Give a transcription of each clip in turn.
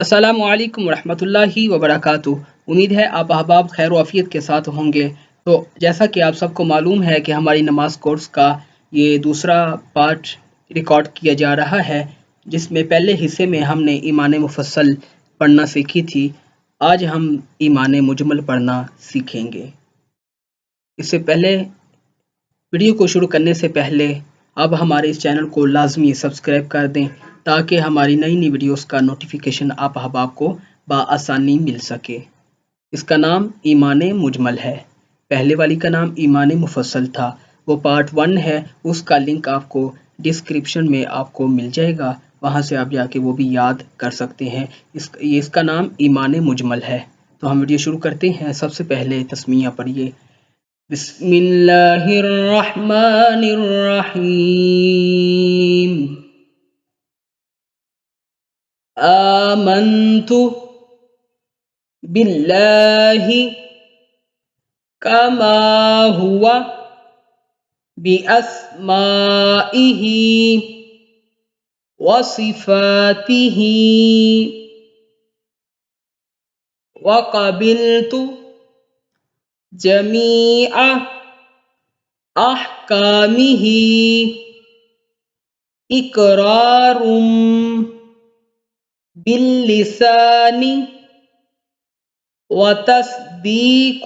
السلام علیکم ورحمۃ اللہ وبرکاتہ۔ امید ہے آپ احباب خیر و عافیت کے ساتھ ہوں گے۔ تو جیسا کہ آپ سب کو معلوم ہے کہ ہماری نماز کورس کا یہ دوسرا پارٹ ریکارڈ کیا جا رہا ہے، جس میں پہلے حصے میں ہم نے ایمان مفصل پڑھنا سیکھی تھی۔ آج ہم ایمان مجمل پڑھنا سیکھیں گے۔ اس سے پہلے ویڈیو کو شروع کرنے سے پہلے اب ہمارے اس چینل کو لازمی سبسکرائب کر دیں تاکہ ہماری نئی نئی ویڈیوز کا نوٹیفیکیشن آپ احباب کو بآسانی مل سکے۔ اس کا نام ایمان مجمل ہے۔ پہلے والی کا نام ایمان مفصل تھا، وہ پارٹ 1 ہے۔ اس کا لنک آپ کو ڈسکرپشن میں آپ کو مل جائے گا، وہاں سے آپ جا کے وہ بھی یاد کر سکتے ہیں۔ اس کا نام ایمان مجمل ہے۔ تو ہم ویڈیو شروع کرتے ہیں۔ سب سے پہلے تسمیہ پڑھیے۔ بسم اللہ الرحمن الرحیم۔ آمنت باللہ کما ہوا بأسمائہ وصفاتہ وقبلت جمیع احکامہ اقرار باللسان وتصدیق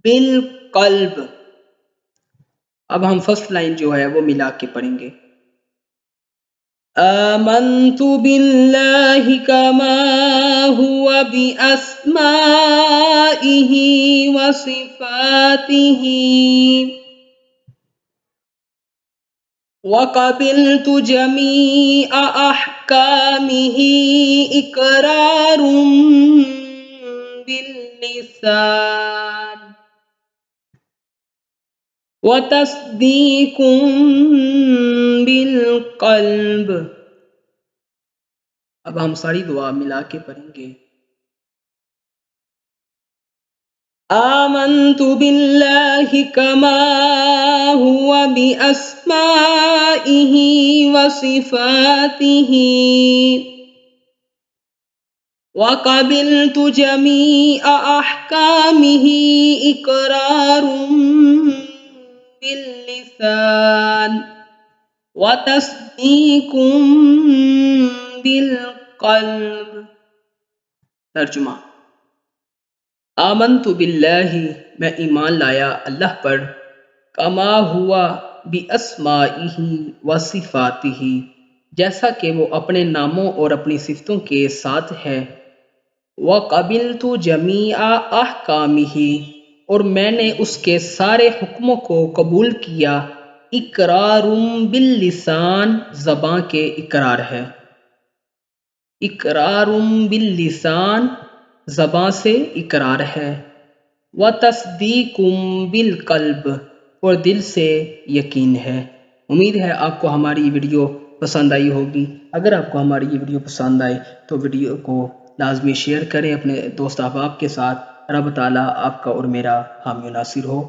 بالقلب۔ اب ہم فرسٹ لائن جو ہے وہ ملا کے پڑھیں گے۔ آمنت باللہ کما ہوا بأسمائہ وصفاتہ وقبلت جمیع احکامہ اقرار باللسان وتصدیق بالقلب۔ اب ہم ساری دعا ملا کے پڑھیں گے۔ آمنت باللہ کما ہوا بأسمائہ وصفاتہ وقبلت جمیع احکامہ اقرار باللسان وتصدیق بالقلب۔ ترجمہ: آمنت باللہ، میں ایمان لایا اللہ پر، کما ہوا باسمائہ وصفاتہ، جیسا کہ وہ اپنے ناموں اور اپنی صفتوں کے ساتھ ہے، وقبلت جمیع احکامہ، اور میں نے اس کے سارے حکموں کو قبول کیا، اقرار باللسان، زبان کے اقرار ہے، اقرار باللسان، زبان سے اقرار ہے، وتصدیق بالقلب، اور دل سے یقین ہے۔ امید ہے آپ کو ہماری یہ ویڈیو پسند آئی ہوگی۔ اگر آپ کو ہماری یہ ویڈیو پسند آئے تو ویڈیو کو لازمی شیئر کریں اپنے دوست احباب کے ساتھ۔ رب تعالیٰ آپ کا اور میرا حامی و ناصر ہو۔